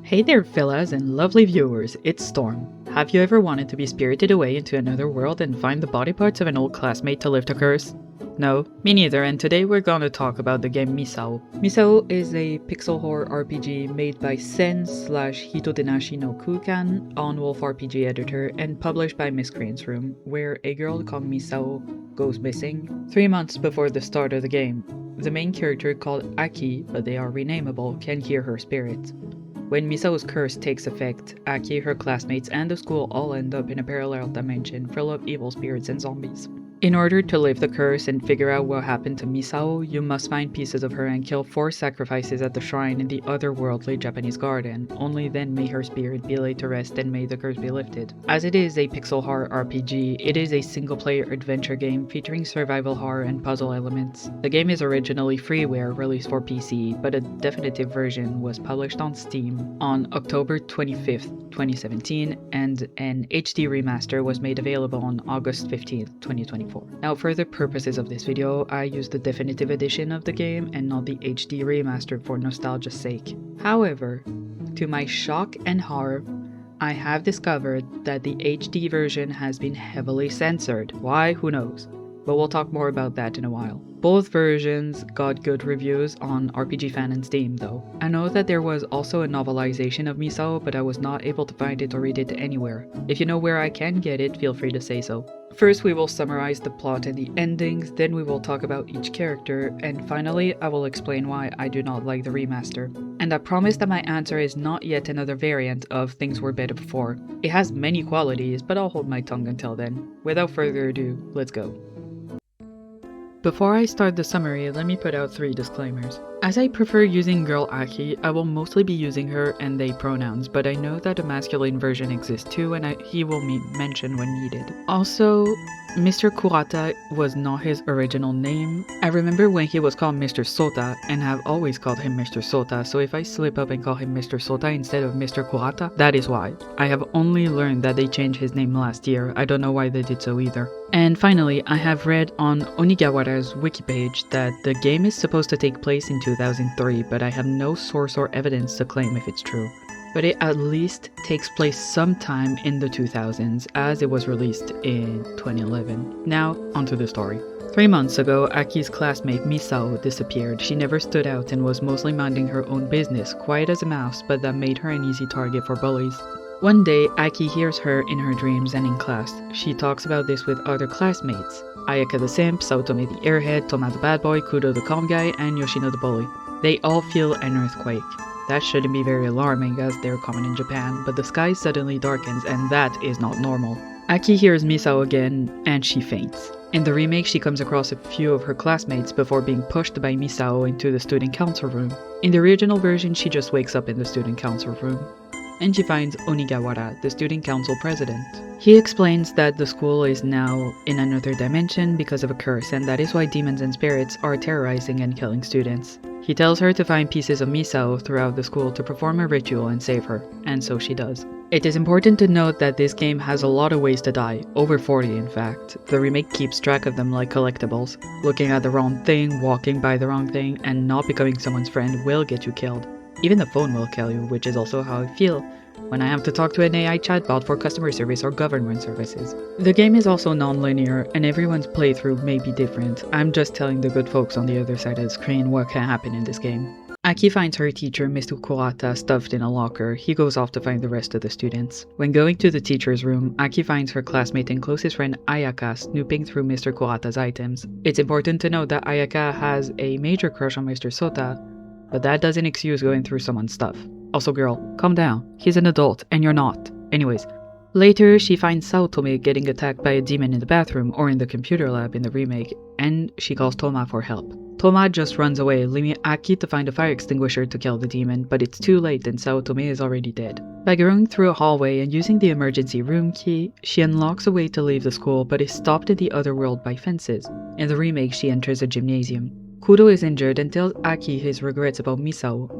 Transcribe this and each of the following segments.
Hey there fellas and lovely viewers, it's Storm. Have you ever wanted to be spirited away into another world and find the body parts of an old classmate to lift a curse? No, me neither, and today we're gonna talk about the game Misao. Misao is a pixel horror RPG made by Sen/Hitodenashi no Kukan on Wolf RPG Editor and published by Miscreant's Room, where a girl called Misao goes missing 3 months before the start of the game. The main character, called Aki, but they are renameable, can hear her spirits. When Misao's curse takes effect, Aki, her classmates, and the school all end up in a parallel dimension full of evil spirits and zombies. In order to lift the curse and figure out what happened to Misao, you must find pieces of her and kill 4 sacrifices at the shrine in the otherworldly Japanese garden. Only then may her spirit be laid to rest and may the curse be lifted. As it is a pixel horror RPG, it is a single-player adventure game featuring survival horror and puzzle elements. The game is originally freeware, released for PC, but a definitive version was published on Steam on October 25th, 2017, and an HD remaster was made available on August 15th, 2024. Now, for the purposes of this video, I used the definitive edition of the game and not the HD remaster for nostalgia's sake. However, to my shock and horror, I have discovered that the HD version has been heavily censored. Why? Who knows? But we'll talk more about that in a while. Both versions got good reviews on RPG Fan and Steam though. I know that there was also a novelization of Misao, but I was not able to find it or read it anywhere. If you know where I can get it, feel free to say so. First we will summarize the plot and the endings, then we will talk about each character, and finally I will explain why I do not like the remaster. And I promise that my answer is not yet another variant of Things Were Better Before. It has many qualities, but I'll hold my tongue until then. Without further ado, let's go. Before I start the summary, let me put out 3 disclaimers. As I prefer using girl Aki, I will mostly be using her and they pronouns, but I know that a masculine version exists too and he will be mentioned when needed. Also, Mr. Kurata was not his original name. I remember when he was called Mr. Sota and have always called him Mr. Sota, so if I slip up and call him Mr. Sota instead of Mr. Kurata, that is why. I have only learned that they changed his name last year. I don't know why they did so either. And finally, I have read on Onigawara's wiki page that the game is supposed to take place in 2003, but I have no source or evidence to claim if it's true. But it at least takes place sometime in the 2000s, as it was released in 2011. Now, onto the story. 3 months ago, Aki's classmate Misao disappeared. She never stood out and was mostly minding her own business, quiet as a mouse, but that made her an easy target for bullies. One day, Aki hears her in her dreams and in class. She talks about this with other classmates. Ayaka the simp, Saotome the airhead, Toma the bad boy, Kudo the calm guy, and Yoshino the bully. They all feel an earthquake. That shouldn't be very alarming as they're common in Japan, but the sky suddenly darkens and that is not normal. Aki hears Misao again and she faints. In the remake, she comes across a few of her classmates before being pushed by Misao into the student council room. In the original version, she just wakes up in the student council room. And she finds Onigawara, the student council president. He explains that the school is now in another dimension because of a curse, and that is why demons and spirits are terrorizing and killing students. He tells her to find pieces of Misao throughout the school to perform a ritual and save her, and so she does. It is important to note that this game has a lot of ways to die, over 40 in fact. The remake keeps track of them like collectibles. Looking at the wrong thing, walking by the wrong thing, and not becoming someone's friend will get you killed. Even the phone will kill you, which is also how I feel when I have to talk to an AI chatbot for customer service or government services. The game is also non-linear, and everyone's playthrough may be different. I'm just telling the good folks on the other side of the screen what can happen in this game. Aki finds her teacher, Mr. Kurata, stuffed in a locker. He goes off to find the rest of the students. When going to the teacher's room, Aki finds her classmate and closest friend Ayaka snooping through Mr. Kurata's items. It's important to note that Ayaka has a major crush on Mr. Sota, but that doesn't excuse going through someone's stuff. Also girl, calm down. He's an adult, and you're not. Anyways, later she finds Saotome getting attacked by a demon in the bathroom or in the computer lab in the remake, and she calls Toma for help. Toma just runs away, leaving Aki to find a fire extinguisher to kill the demon, but it's too late and Saotome is already dead. By going through a hallway and using the emergency room key, she unlocks a way to leave the school but is stopped in the other world by fences. In the remake, she enters a gymnasium. Kudo is injured and tells Aki his regrets about Misao,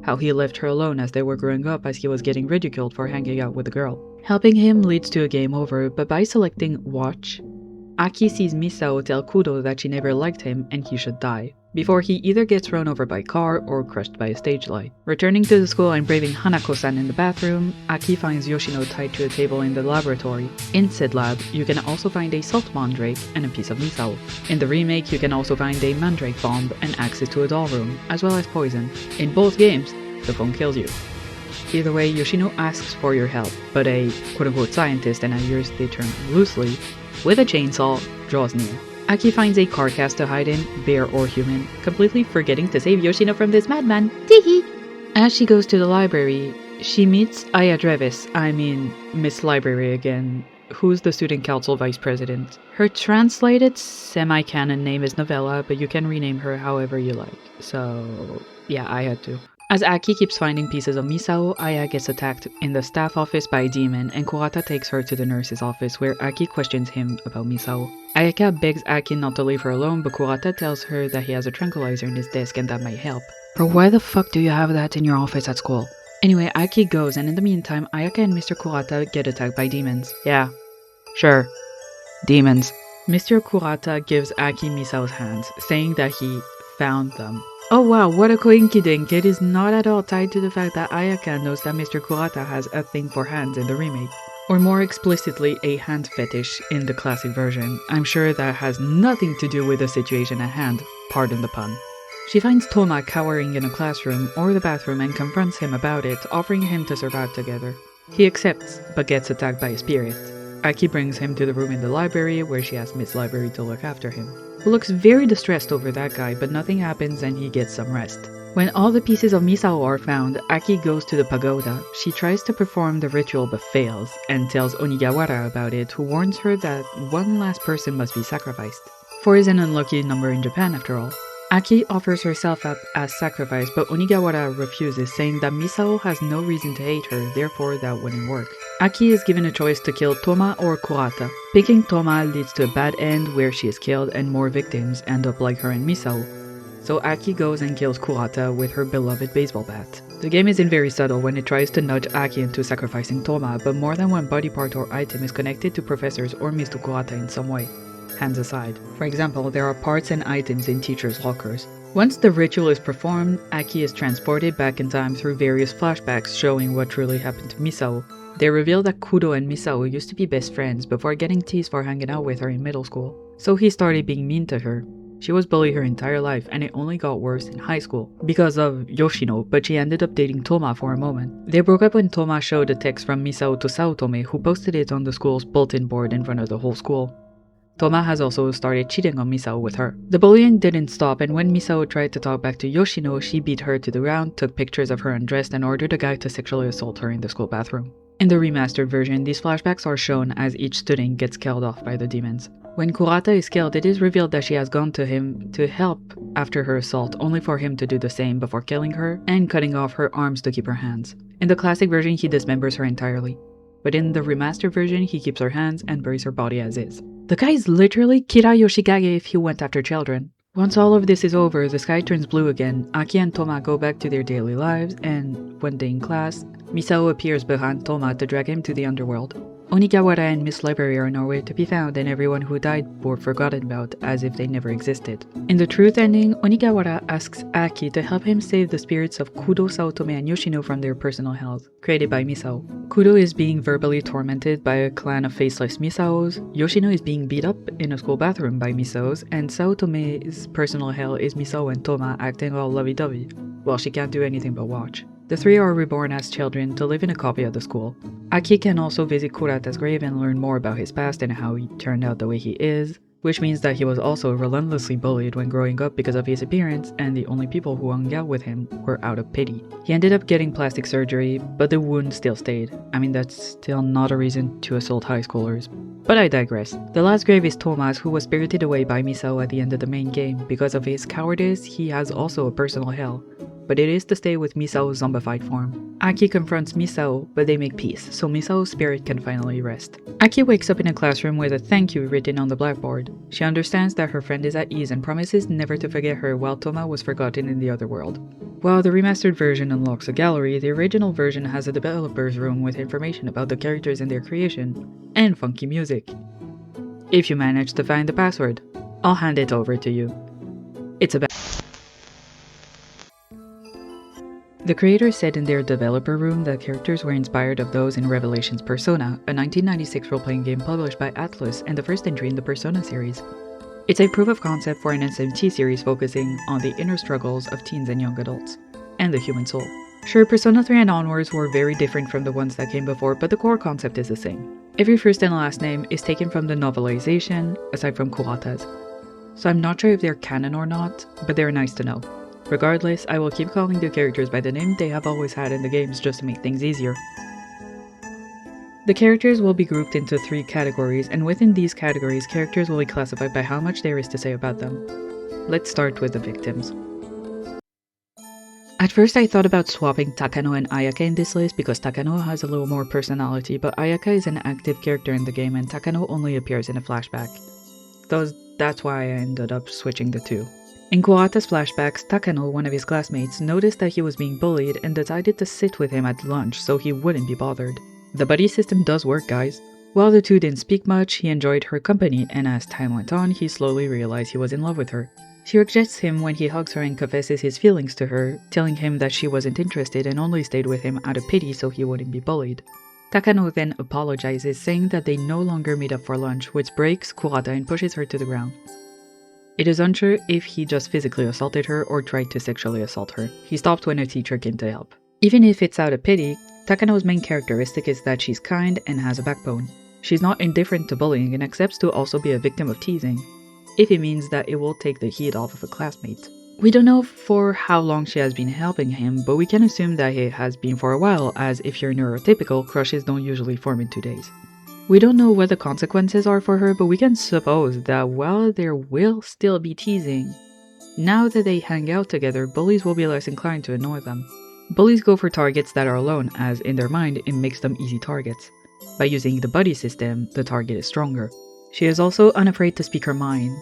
how he left her alone as they were growing up as he was getting ridiculed for hanging out with a girl. Helping him leads to a game over, but by selecting Watch, Aki sees Misao tell Kudo that she never liked him and he should die. before he either gets run over by a car or crushed by a stage light. Returning to the school and braving Hanako-san in the bathroom, Aki finds Yoshino tied to a table in the laboratory. In said lab, you can also find a salt mandrake and a piece of Misao. In the remake, you can also find a mandrake bomb and access to a doll room, as well as poison. In both games, the phone kills you. Either way, Yoshino asks for your help, but a quote-unquote scientist, and I use the term loosely, with a chainsaw, draws near. Aki finds a carcass to hide in, bear or human, completely forgetting to save Yoshino from this madman. Teehee! As she goes to the library, she meets Aya Drevis, Miss Library again, who's the student council vice president. Her translated semi-canon name is Novella, but you can rename her however you like. So, yeah, I had to. As Aki keeps finding pieces of Misao, Aya gets attacked in the staff office by a demon, and Kurata takes her to the nurse's office where Aki questions him about Misao. Ayaka begs Aki not to leave her alone, but Kurata tells her that he has a tranquilizer in his desk and that might help. Bro, why the fuck do you have that in your office at school? Anyway, Aki goes, and in the meantime, Ayaka and Mr. Kurata get attacked by demons. Yeah, sure. Demons. Mr. Kurata gives Aki Misao's hands, saying that he found them. Oh wow, what a coinkydink. It is not at all tied to the fact that Ayaka knows that Mr. Kurata has a thing for hands in the remake. Or more explicitly, a hand fetish in the classic version. I'm sure that has nothing to do with the situation at hand, pardon the pun. She finds Toma cowering in a classroom or the bathroom and confronts him about it, offering him to survive together. He accepts, but gets attacked by a spirit. Aki brings him to the room in the library where she asks Miss Library to look after him. Who looks very distressed over that guy, but nothing happens and he gets some rest. When all the pieces of Misao are found, Aki goes to the pagoda. She tries to perform the ritual but fails, and tells Onigawara about it, who warns her that one last person must be sacrificed. 4 is an unlucky number in Japan after all. Aki offers herself up as sacrifice, but Onigawara refuses, saying that Misao has no reason to hate her, therefore that wouldn't work. Aki is given a choice to kill Toma or Kurata. Picking Toma leads to a bad end where she is killed and more victims end up like her and Misao. So Aki goes and kills Kurata with her beloved baseball bat. The game isn't very subtle when it tries to nudge Aki into sacrificing Toma, but more than one body part or item is connected to professors or Mr. Kurata in some way. Hands aside. For example, there are parts and items in teachers' lockers. Once the ritual is performed, Aki is transported back in time through various flashbacks showing what truly happened to Misao. They reveal that Kudo and Misao used to be best friends before getting teased for hanging out with her in middle school. So he started being mean to her. She was bullied her entire life, and it only got worse in high school because of Yoshino, but she ended up dating Toma for a moment. They broke up when Toma showed a text from Misao to Saotome, who posted it on the school's bulletin board in front of the whole school. Toma has also started cheating on Misao with her. The bullying didn't stop, and when Misao tried to talk back to Yoshino, she beat her to the ground, took pictures of her undressed, and ordered a guy to sexually assault her in the school bathroom. In the remastered version, these flashbacks are shown as each student gets killed off by the demons. When Kurata is killed, it is revealed that she has gone to him to help after her assault, only for him to do the same before killing her and cutting off her arms to keep her hands. In the classic version, he dismembers her entirely. But in the remastered version, he keeps her hands and buries her body as is. The guy is literally Kira Yoshikage if he went after children. Once all of this is over, the sky turns blue again, Aki and Toma go back to their daily lives, and one day in class, Misao appears behind Toma to drag him to the underworld. Onigawara and Miss Library are nowhere to be found, and everyone who died were forgotten about, as if they never existed. In the truth ending, Onigawara asks Aki to help him save the spirits of Kudo, Saotome, and Yoshino from their personal hells, created by Misao. Kudo is being verbally tormented by a clan of faceless Misaos, Yoshino is being beat up in a school bathroom by Misaos, and Saotome's personal hell is Misao and Toma acting all lovey-dovey, while she can't do anything but watch. The 3 are reborn as children to live in a copy of the school. Aki can also visit Kurata's grave and learn more about his past and how he turned out the way he is, which means that he was also relentlessly bullied when growing up because of his appearance, and the only people who hung out with him were out of pity. He ended up getting plastic surgery, but the wound still stayed. That's still not a reason to assault high schoolers. But I digress. The last grave is Toma's, who was spirited away by Misao at the end of the main game. Because of his cowardice, he has also a personal hell, but it is to stay with Misao's zombified form. Aki confronts Misao, but they make peace, so Misao's spirit can finally rest. Aki wakes up in a classroom with a thank you written on the blackboard. She understands that her friend is at ease and promises never to forget her, while Toma was forgotten in the other world. While the remastered version unlocks a gallery, the original version has a developer's room with information about the characters and their creation, and funky music. If you manage to find the password, I'll hand it over to you. It's about. The creators said in their developer room that characters were inspired of those in Revelation's Persona, a 1996 role-playing game published by Atlus and the first entry in the Persona series. It's a proof of concept for an SMT series focusing on the inner struggles of teens and young adults, and the human soul. Sure, Persona 3 and onwards were very different from the ones that came before, but the core concept is the same. Every first and last name is taken from the novelization, aside from Kurata's. So I'm not sure if they're canon or not, but they're nice to know. Regardless, I will keep calling the characters by the name they have always had in the games just to make things easier. The characters will be grouped into 3 categories, and within these categories, characters will be classified by how much there is to say about them. Let's start with the victims. At first I thought about swapping Takano and Ayaka in this list because Takano has a little more personality, but Ayaka is an active character in the game and Takano only appears in a flashback. Thus, that's why I ended up switching the 2. In Kurata's flashbacks, Takano, one of his classmates, noticed that he was being bullied and decided to sit with him at lunch so he wouldn't be bothered. The buddy system does work, guys. While the two didn't speak much, he enjoyed her company, and as time went on, he slowly realized he was in love with her. She rejects him when he hugs her and confesses his feelings to her, telling him that she wasn't interested and only stayed with him out of pity so he wouldn't be bullied. Takano then apologizes, saying that they no longer meet up for lunch, which breaks Kurata and pushes her to the ground. It is unsure if he just physically assaulted her or tried to sexually assault her. He stopped when a teacher came to help. Even if it's out of pity, Takano's main characteristic is that she's kind and has a backbone. She's not indifferent to bullying and accepts to also be a victim of teasing, if it means that it will take the heat off of a classmate. We don't know for how long she has been helping him, but we can assume that it has been for a while, as if you're neurotypical, crushes don't usually form in 2 days. We don't know what the consequences are for her, but we can suppose that while there will still be teasing, now that they hang out together, bullies will be less inclined to annoy them. Bullies go for targets that are alone, as in their mind it makes them easy targets. By using the buddy system, the target is stronger. She is also unafraid to speak her mind.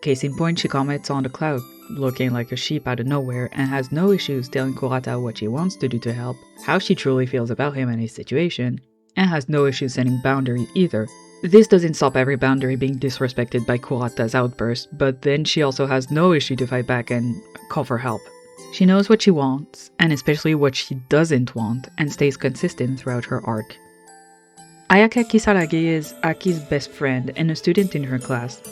Case in point, she comments on the cloud, looking like a sheep out of nowhere, and has no issues telling Kurata what she wants to do to help, how she truly feels about him and his situation, and has no issues setting boundaries either. This doesn't stop every boundary being disrespected by Kurata's outburst, but then she also has no issue to fight back and call for help. She knows what she wants, and especially what she doesn't want, and stays consistent throughout her arc. Ayaka Kisarage is Aki's best friend and a student in her class.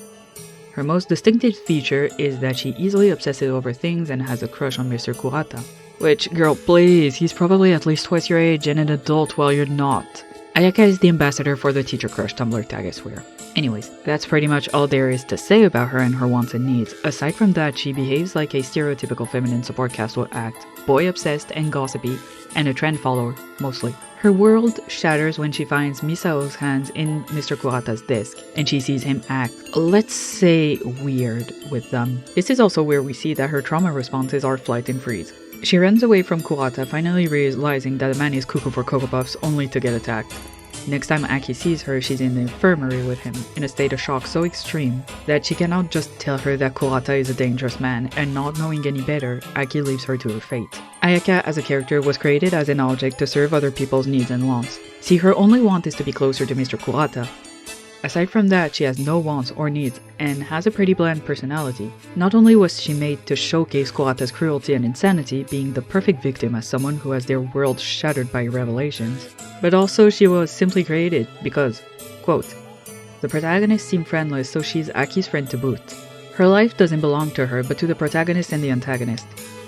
Her most distinctive feature is that she easily obsesses over things and has a crush on Mr. Kurata. Which, girl, please, he's probably at least twice your age and an adult while you're not. Ayaka is the ambassador for the teacher crush Tumblr tag, I swear. Anyways, that's pretty much all there is to say about her and her wants and needs. Aside from that, she behaves like a stereotypical feminine support cast would act, boy-obsessed and gossipy, and a trend follower, mostly. Her world shatters when she finds Misao's hands in Mr. Kurata's desk, and she sees him act, let's say, weird with them. This is also where we see that her trauma responses are flight and freeze. She runs away from Kurata, finally realizing that the man is cuckoo for Cocoa Puffs only to get attacked. Next time Aki sees her, she's in the infirmary with him, in a state of shock so extreme that she cannot just tell her that Kurata is a dangerous man, and not knowing any better, Aki leaves her to her fate. Ayaka as a character was created as an object to serve other people's needs and wants. See, her only want is to be closer to Mr. Kurata. Aside from that, she has no wants or needs, and has a pretty bland personality. Not only was she made to showcase Kurata's cruelty and insanity, being the perfect victim as someone who has their world shattered by revelations, but also she was simply created because, quote, the protagonist seemed friendless, so she's Aki's friend to boot. Her life doesn't belong to her, but to the protagonist and the antagonist.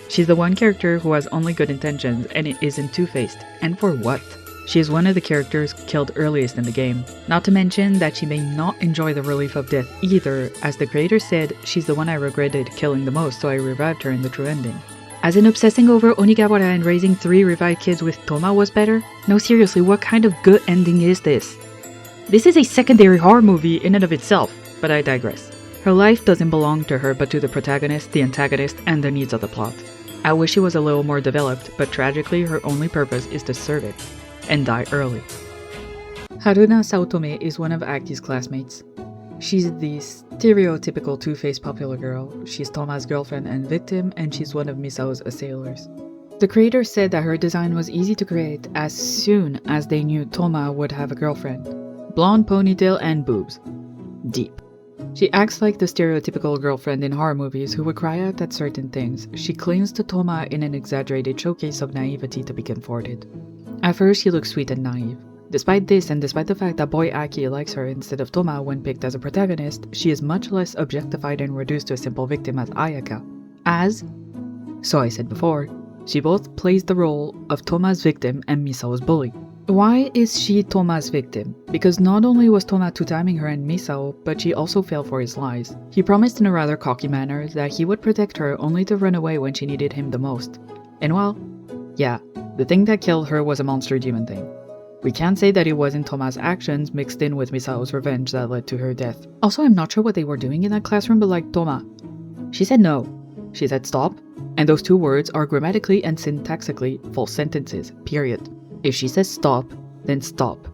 She's the one character who has only good intentions, and it isn't two-faced. And for what? She is one of the characters killed earliest in the game. Not to mention that she may not enjoy the relief of death either, as the creator said, she's the one I regretted killing the most, so I revived her in the true ending. As in obsessing over Onigawara and raising 3 revived kids with Toma was better? No, seriously, what kind of good ending is this? This is a secondary horror movie in and of itself, but I digress. Her life doesn't belong to her but to the protagonist, the antagonist, and the needs of the plot. I wish she was a little more developed, but tragically her only purpose is to serve it, and die early. Haruna Saotome is one of Aki's classmates. She's the stereotypical two-faced popular girl, she's Toma's girlfriend and victim, and she's one of Misao's assailers. The creator said that her design was easy to create as soon as they knew Toma would have a girlfriend. Blonde ponytail and boobs. Deep. She acts like the stereotypical girlfriend in horror movies who would cry out at certain things. She clings to Toma in an exaggerated showcase of naivety to be comforted. At first, she looks sweet and naive. Despite this, and despite the fact that boy Aki likes her instead of Toma when picked as a protagonist, she is much less objectified and reduced to a simple victim as Ayaka. So I said before, she both plays the role of Toma's victim and Misao's bully. Why is she Toma's victim? Because not only was Toma two-timing her and Misao, but she also fell for his lies. He promised in a rather cocky manner that he would protect her only to run away when she needed him the most. And well, yeah, the thing that killed her was a monster demon thing. We can't say that it wasn't Toma's actions mixed in with Misao's revenge that led to her death. Also, I'm not sure what they were doing in that classroom, but like, Toma. She said no. She said stop, and those two words are grammatically and syntactically full sentences, period. If she says stop, then stop.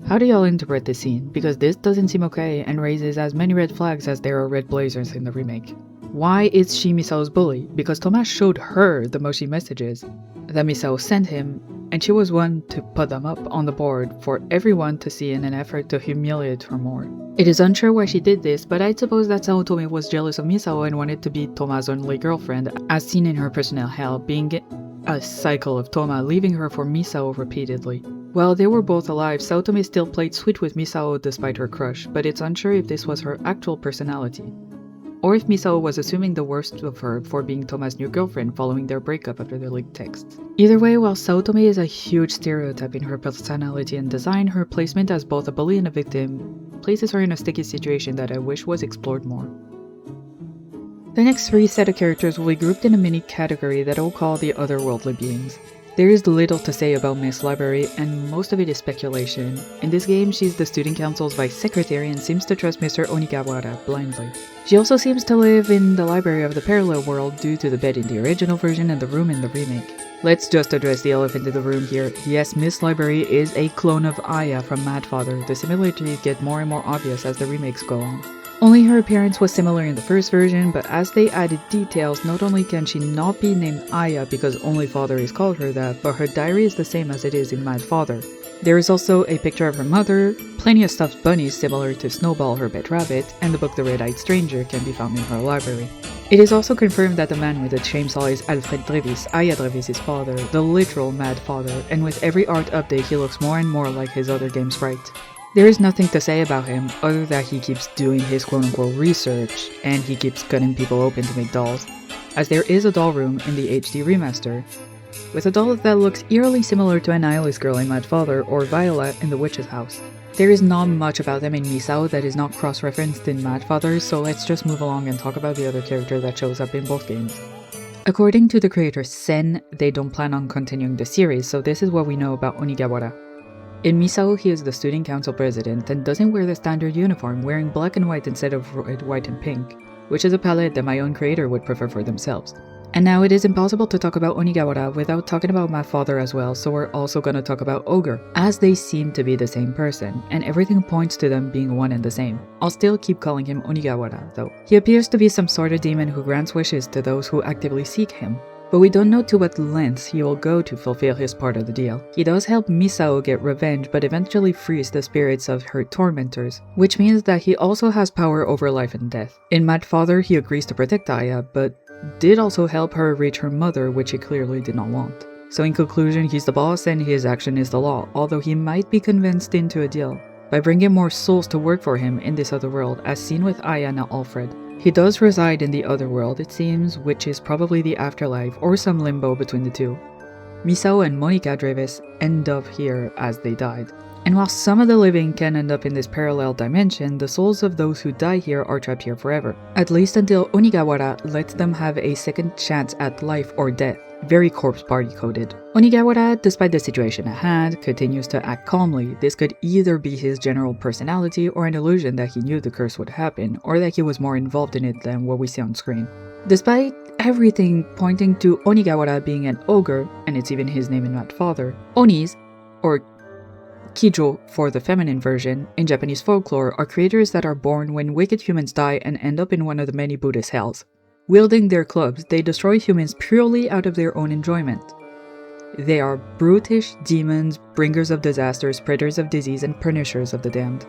How do y'all interpret this scene? Because this doesn't seem okay and raises as many red flags as there are red blazers in the remake. Why is she Misao's bully? Because Toma showed her the mochi messages that Misao sent him, and she was one to put them up on the board for everyone to see in an effort to humiliate her more. It is unsure why she did this, but I suppose that Saotome was jealous of Misao and wanted to be Toma's only girlfriend, as seen in her personnel hell, being a cycle of Toma leaving her for Misao repeatedly. While they were both alive, Saotome still played sweet with Misao despite her crush, but it's unsure if this was her actual personality, or if Misao was assuming the worst of her for being Toma's new girlfriend following their breakup after the leaked texts. Either way, while Saotome is a huge stereotype in her personality and design, her placement as both a bully and a victim places her in a sticky situation that I wish was explored more. The next three set of characters will be grouped in a mini category that I'll call the otherworldly beings. There is little to say about Miss Library, and most of it is speculation. In this game, she's the student council's vice secretary and seems to trust Mr. Onigawara blindly. She also seems to live in the library of the parallel world due to the bed in the original version and the room in the remake. Let's just address the elephant in the room here. Yes, Miss Library is a clone of Aya from Mad Father. The similarities get more and more obvious as the remakes go on. Only her appearance was similar in the first version, but as they added details, not only can she not be named Aya because only Father is called her that, but her diary is the same as it is in Mad Father. There is also a picture of her mother, plenty of stuffed bunnies similar to Snowball, her pet rabbit, and the book The Red-Eyed Stranger can be found in her library. It is also confirmed that the man with the chainsaw is Alfred Drevis, Aya Drevis' father, the literal Mad Father, and with every art update he looks more and more like his other game sprite. There is nothing to say about him other than he keeps doing his quote-unquote research, and he keeps cutting people open to make dolls, as there is a doll room in the HD remaster, with a doll that looks eerily similar to an Annihilus girl in Mad Father or Viola in the Witch's House. There is not much about them in Misao that is not cross-referenced in Mad Father, so let's just move along and talk about the other character that shows up in both games. According to the creator Sen, they don't plan on continuing the series, so this is what we know about Onigawara. In Misao, he is the student council president and doesn't wear the standard uniform, wearing black and white instead of red, white, and pink, which is a palette that my own creator would prefer for themselves. And now it is impossible to talk about Onigawara without talking about my father as well, so we're also gonna talk about Ogre, as they seem to be the same person, and everything points to them being one and the same. I'll still keep calling him Onigawara, though. He appears to be some sort of demon who grants wishes to those who actively seek him, but we don't know to what lengths he will go to fulfill his part of the deal. He does help Misao get revenge, but eventually frees the spirits of her tormentors, which means that he also has power over life and death. In Mad Father, he agrees to protect Aya, but did also help her reach her mother, which he clearly did not want. So in conclusion, he's the boss and his action is the law, although he might be convinced into a deal by bringing more souls to work for him in this other world, as seen with Aya and Alfred. He does reside in the other world, it seems, which is probably the afterlife or some limbo between the two. Misao and Monica Dreves end up here as they died. And while some of the living can end up in this parallel dimension, the souls of those who die here are trapped here forever. At least until Onigawara lets them have a second chance at life or death. Very corpse party coded. Onigawara, despite the situation at hand, continues to act calmly. This could either be his general personality or an illusion that he knew the curse would happen, or that he was more involved in it than what we see on screen. Despite everything pointing to Onigawara being an ogre, and it's even his name in Mad Father, Onis, or Kijo for the feminine version, in Japanese folklore are creatures that are born when wicked humans die and end up in one of the many Buddhist hells. Wielding their clubs, they destroy humans purely out of their own enjoyment. They are brutish demons, bringers of disaster, spreaders of disease, and punishers of the damned.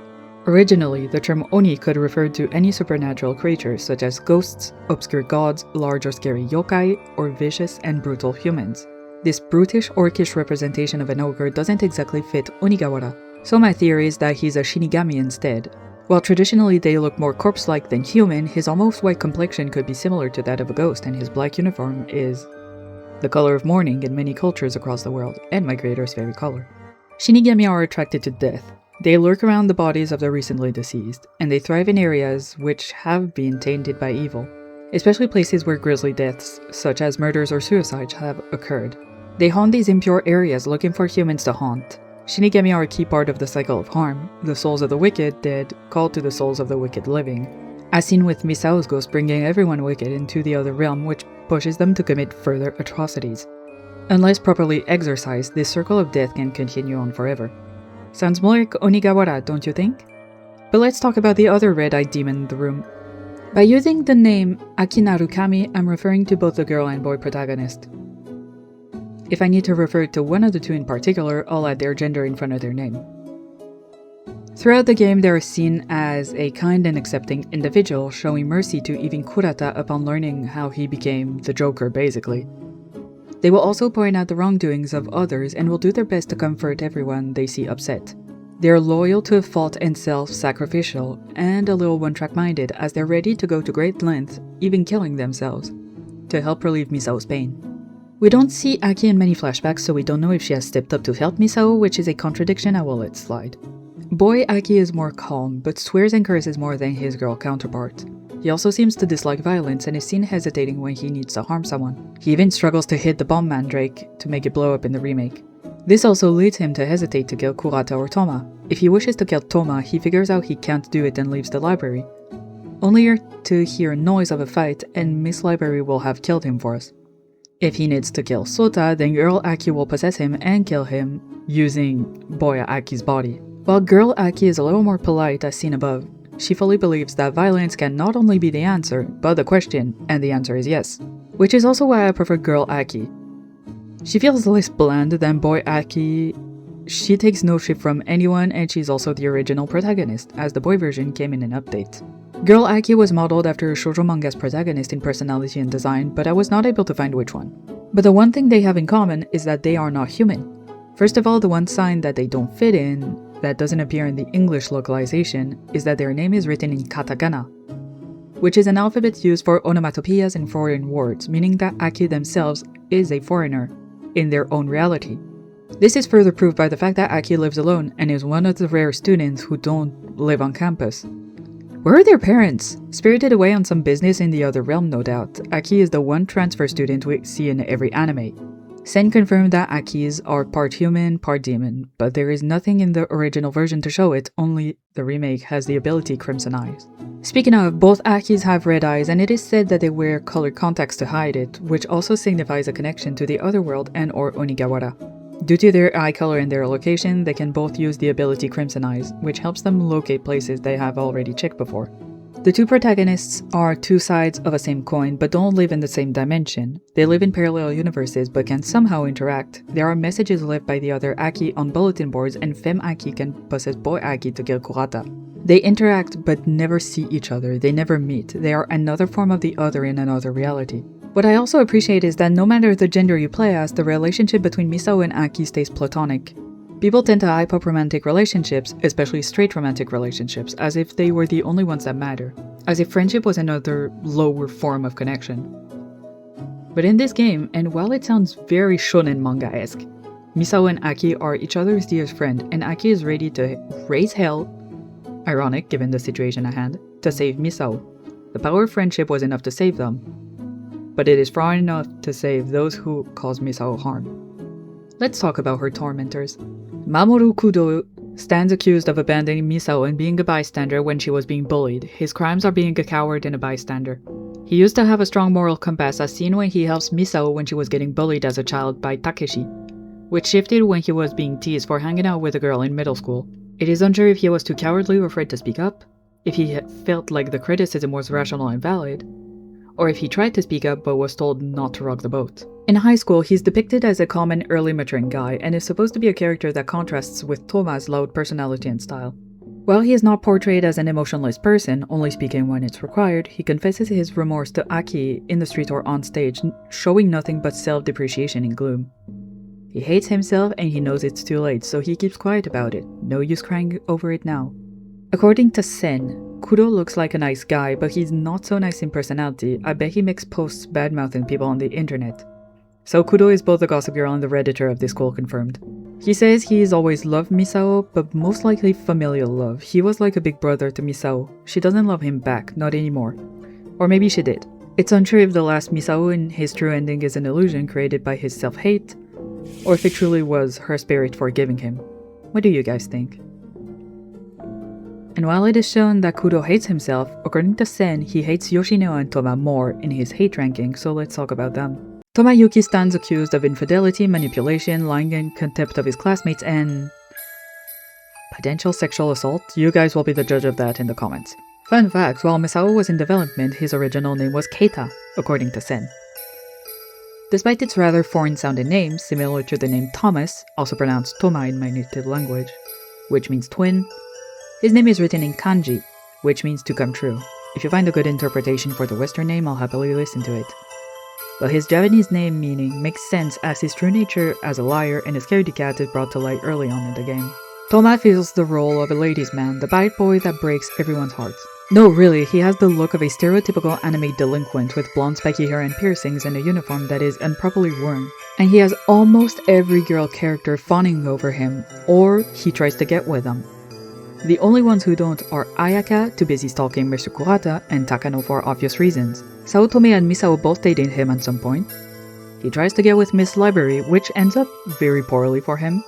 Originally, the term oni could refer to any supernatural creatures such as ghosts, obscure gods, large or scary yokai, or vicious and brutal humans. This brutish, orcish representation of an ogre doesn't exactly fit Onigawara, so my theory is that he's a shinigami instead. While traditionally they look more corpse-like than human, his almost white complexion could be similar to that of a ghost, and his black uniform is the color of mourning in many cultures across the world, and my creator's favorite color. Shinigami are attracted to death. They lurk around the bodies of the recently deceased, and they thrive in areas which have been tainted by evil, especially places where grisly deaths, such as murders or suicides, have occurred. They haunt these impure areas looking for humans to haunt. Shinigami are a key part of the cycle of harm, the souls of the wicked dead called to the souls of the wicked living, as seen with Misao's ghost bringing everyone wicked into the other realm, which pushes them to commit further atrocities. Unless properly exorcised, this circle of death can continue on forever. Sounds more like Onigawara, don't you think? But let's talk about the other red-eyed demon in the room. By using the name Akinarukami, I'm referring to both the girl and boy protagonist. If I need to refer to one of the two in particular, I'll add their gender in front of their name. Throughout the game, they are seen as a kind and accepting individual, showing mercy to even Kurata upon learning how he became the Joker, basically. They will also point out the wrongdoings of others and will do their best to comfort everyone they see upset. They are loyal to a fault and self-sacrificial, and a little one-track minded, as they're ready to go to great lengths, even killing themselves, to help relieve Misao's pain. We don't see Aki in many flashbacks, so we don't know if she has stepped up to help Misao, which is a contradiction I will let slide. Boy Aki is more calm, but swears and curses more than his girl counterpart. He also seems to dislike violence and is seen hesitating when he needs to harm someone. He even struggles to hit the bomb mandrake to make it blow up in the remake. This also leads him to hesitate to kill Kurata or Toma. If he wishes to kill Toma, he figures out he can't do it and leaves the library, only to hear a noise of a fight, and Miss Library will have killed him for us. If he needs to kill Sota, then Girl Aki will possess him and kill him using Boy Aki's body. While Girl Aki is a little more polite as seen above, she fully believes that violence can not only be the answer, but the question, and the answer is yes. Which is also why I prefer Girl Aki. She feels less bland than Boy Aki. She takes no shit from anyone, and she's also the original protagonist, as the boy version came in an update. Girl Aki was modeled after a shoujo manga's protagonist in personality and design, but I was not able to find which one. But the one thing they have in common is that they are not human. First of all, the one sign that they don't fit in, that doesn't appear in the English localization, is that their name is written in katakana, which is an alphabet used for onomatopoeias and foreign words, meaning that Aki themselves is a foreigner in their own reality. This is further proved by the fact that Aki lives alone and is one of the rare students who don't live on campus. Where are their parents? Spirited away on some business in the other realm, no doubt. Aki is the one transfer student we see in every anime. Sen confirmed that Akis are part human, part demon, but there is nothing in the original version to show it, only the remake has the ability Crimson Eyes. Speaking of, both Akis have red eyes, and it is said that they wear colored contacts to hide it, which also signifies a connection to the other world and or Onigawara. Due to their eye color and their location, they can both use the ability Crimson Eyes, which helps them locate places they have already checked before. The two protagonists are two sides of a same coin, but don't live in the same dimension. They live in parallel universes, but can somehow interact. There are messages left by the other Aki on bulletin boards, and Femme Aki can possess Boy Aki to kill Kurata. They interact, but never see each other. They never meet. They are another form of the other in another reality. What I also appreciate is that no matter the gender you play as, the relationship between Misao and Aki stays platonic. People tend to hype up romantic relationships, especially straight romantic relationships, as if they were the only ones that matter, as if friendship was another lower form of connection. But in this game, and while it sounds very shonen manga-esque, Misao and Aki are each other's dearest friend, and Aki is ready to raise hell, ironic given the situation at hand, to save Misao. The power of friendship was enough to save them, but it is far enough to save those who cause Misao harm. Let's talk about her tormentors. Mamoru Kudo stands accused of abandoning Misao and being a bystander when she was being bullied. His crimes are being a coward and a bystander. He used to have a strong moral compass, as seen when he helps Misao when she was getting bullied as a child by Takeshi, which shifted when he was being teased for hanging out with a girl in middle school. It is unsure if he was too cowardly or afraid to speak up, if he felt like the criticism was rational and valid, or if he tried to speak up but was told not to rock the boat. In high school, he's depicted as a calm and early maturing guy, and is supposed to be a character that contrasts with Toma's loud personality and style. While he is not portrayed as an emotionless person, only speaking when it's required, he confesses his remorse to Aki in the street or on stage, showing nothing but self-depreciation and gloom. He hates himself and he knows it's too late, so he keeps quiet about it. No use crying over it now. According to Sen, Kuro looks like a nice guy, but he's not so nice in personality. I bet he makes posts bad-mouthing people on the internet. So Kuro is both the gossip girl and the redditor of this school confirmed. He says he's always loved Misao, but most likely familial love. He was like a big brother to Misao. She doesn't love him back, not anymore. Or maybe she did. It's unsure if the last Misao in his true ending is an illusion created by his self-hate, or if it truly was her spirit forgiving him. What do you guys think? And while it is shown that Kuro hates himself, according to Sen, he hates Yoshino and Toma more in his hate ranking, so let's talk about them. Tomayuki stands accused of infidelity, manipulation, lying and contempt of his classmates, and potential sexual assault. You guys will be the judge of that in the comments. Fun fact, while Misao was in development, his original name was Keita, according to Sen. Despite its rather foreign-sounding name, similar to the name Thomas, also pronounced Toma in my native language, which means twin, his name is written in kanji, which means to come true. If you find a good interpretation for the Western name, I'll happily listen to it. But his Japanese name meaning makes sense as his true nature as a liar and a scaredy cat is brought to light early on in the game. Toma fills the role of a ladies' man, the bad boy that breaks everyone's hearts. No, really, he has the look of a stereotypical anime delinquent with blonde spiky hair and piercings and a uniform that is improperly worn. And he has almost every girl character fawning over him, or he tries to get with them. The only ones who don't are Ayaka, too busy stalking Mr. Kurata, and Takano for obvious reasons. Saotome and Misao both dated him at some point. He tries to get with Miss Library, which ends up very poorly for him.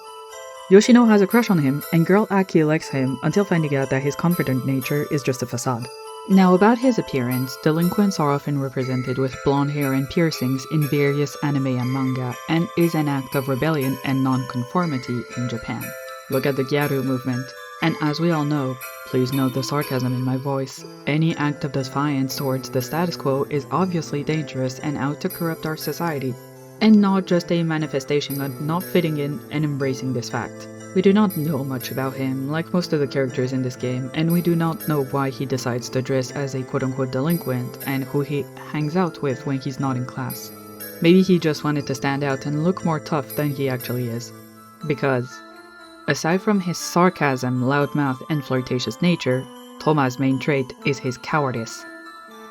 Yoshino has a crush on him, and girl Aki likes him until finding out that his confident nature is just a facade. Now about his appearance, delinquents are often represented with blonde hair and piercings in various anime and manga, and is an act of rebellion and non-conformity in Japan. Look at the Gyaru movement. And as we all know, please note the sarcasm in my voice, any act of defiance towards the status quo is obviously dangerous and out to corrupt our society, and not just a manifestation of not fitting in and embracing this fact. We do not know much about him, like most of the characters in this game, and we do not know why he decides to dress as a quote-unquote delinquent and who he hangs out with when he's not in class. Maybe he just wanted to stand out and look more tough than he actually is. Because aside from his sarcasm, loudmouth, and flirtatious nature, Toma's main trait is his cowardice.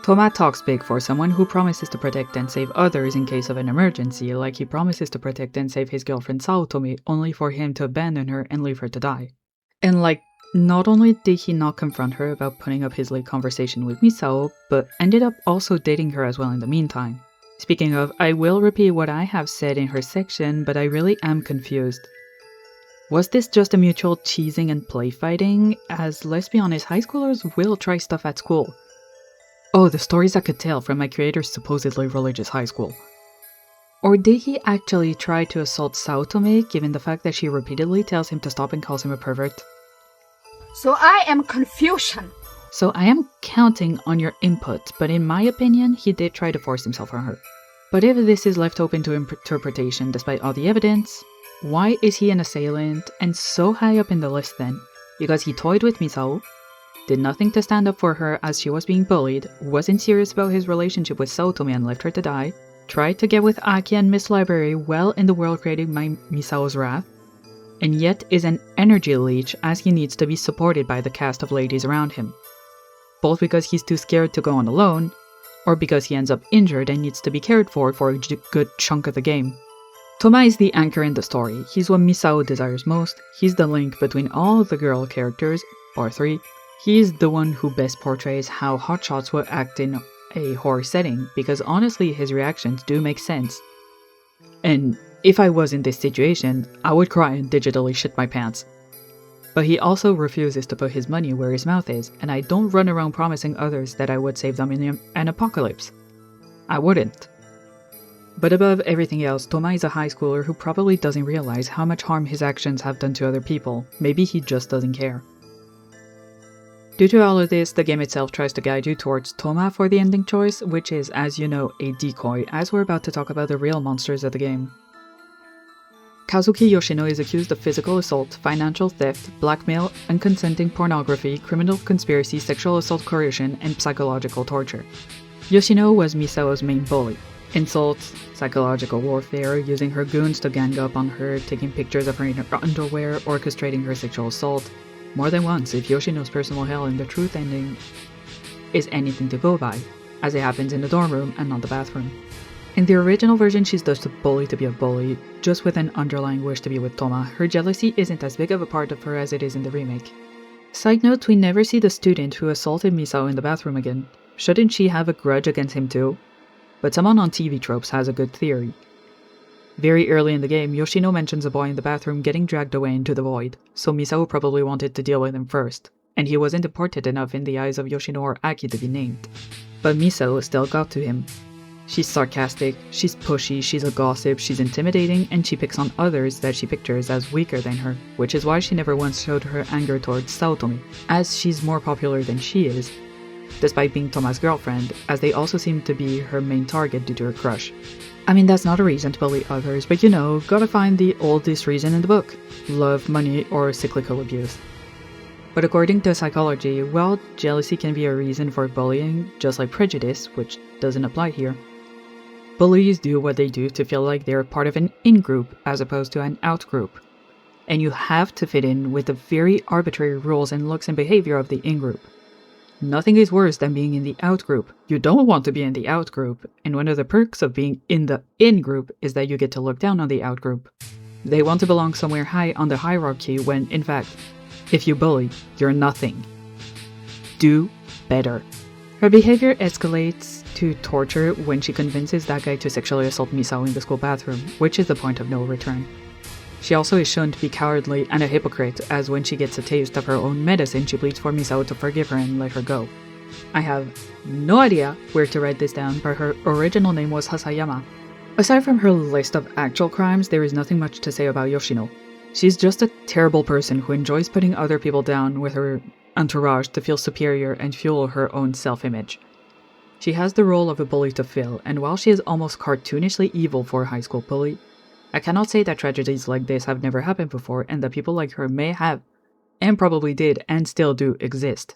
Toma talks big for someone who promises to protect and save others in case of an emergency, like he promises to protect and save his girlfriend Saotome only for him to abandon her and leave her to die. And not only did he not confront her about putting up his late conversation with Misao, but ended up also dating her as well in the meantime. Speaking of, I will repeat what I have said in her section, but I really am confused. Was this just a mutual cheesing and play fighting? As, let's be honest, high schoolers will try stuff at school. Oh, the stories I could tell from my creator's supposedly religious high school. Or did he actually try to assault Saotome, given the fact that she repeatedly tells him to stop and calls him a pervert? So I am confusion. So I am counting on your input, but in my opinion, he did try to force himself on her. But if this is left open to interpretation despite all the evidence, why is he an assailant and so high up in the list then? Because he toyed with Misao, did nothing to stand up for her as she was being bullied, wasn't serious about his relationship with Saotome and left her to die, tried to get with Aki and Miss Library well in the world created by Misao's wrath, and yet is an energy leech as he needs to be supported by the cast of ladies around him. Both because he's too scared to go on alone, or because he ends up injured and needs to be cared for a good chunk of the game. Toma is the anchor in the story. He's what Misao desires most. He's the link between all the girl characters, bar 3. He's the one who best portrays how hotshots would act in a horror setting, because honestly his reactions do make sense. And if I was in this situation, I would cry and digitally shit my pants. But he also refuses to put his money where his mouth is, and I don't run around promising others that I would save them in an apocalypse. I wouldn't. But above everything else, Toma is a high schooler who probably doesn't realize how much harm his actions have done to other people. Maybe he just doesn't care. Due to all of this, the game itself tries to guide you towards Toma for the ending choice, which is, as you know, a decoy, as we're about to talk about the real monsters of the game. Kazuki Yoshino is accused of physical assault, financial theft, blackmail, unconsenting pornography, criminal conspiracy, sexual assault coercion, and psychological torture. Yoshino was Misao's main bully. Insults, psychological warfare, using her goons to gang up on her, taking pictures of her in her underwear, orchestrating her sexual assault. More than once, if Yoshino's personal hell and the truth ending is anything to go by, as it happens in the dorm room and not the bathroom. In the original version, she's just a bully to be a bully, just with an underlying wish to be with Toma. Her jealousy isn't as big of a part of her as it is in the remake. Side note, we never see the student who assaulted Misao in the bathroom again. Shouldn't she have a grudge against him too? But someone on TV Tropes has a good theory. Very early in the game, Yoshino mentions a boy in the bathroom getting dragged away into the void, so Misao probably wanted to deal with him first, and he wasn't important enough in the eyes of Yoshino or Aki to be named. But Misao still got to him. She's sarcastic, she's pushy, she's a gossip, she's intimidating, and she picks on others that she pictures as weaker than her, which is why she never once showed her anger towards Saotomi, as she's more popular than she is, despite being Toma's girlfriend, as they also seem to be her main target due to her crush. I mean, that's not a reason to bully others, but you know, gotta find the oldest reason in the book: love, money, or cyclical abuse. But according to psychology, while jealousy can be a reason for bullying, just like prejudice, which doesn't apply here, bullies do what they do to feel like they're part of an in-group as opposed to an out-group. And you have to fit in with the very arbitrary rules and looks and behavior of the in-group. Nothing is worse than being in the out-group. You don't want to be in the out-group, and one of the perks of being in the in-group is that you get to look down on the out-group. They want to belong somewhere high on the hierarchy when, in fact, if you bully, you're nothing. Do better. Her behavior escalates to torture when she convinces that guy to sexually assault Misao in the school bathroom, which is the point of no return. She also is shown to be cowardly and a hypocrite, as when she gets a taste of her own medicine, she pleads for Misao to forgive her and let her go. I have no idea where to write this down, but her original name was Hasayama. Aside from her list of actual crimes, there is nothing much to say about Yoshino. She's just a terrible person who enjoys putting other people down with her entourage to feel superior and fuel her own self-image. She has the role of a bully to fill, and while she is almost cartoonishly evil for a high school bully, I cannot say that tragedies like this have never happened before and that people like her may have, and probably did, and still do exist.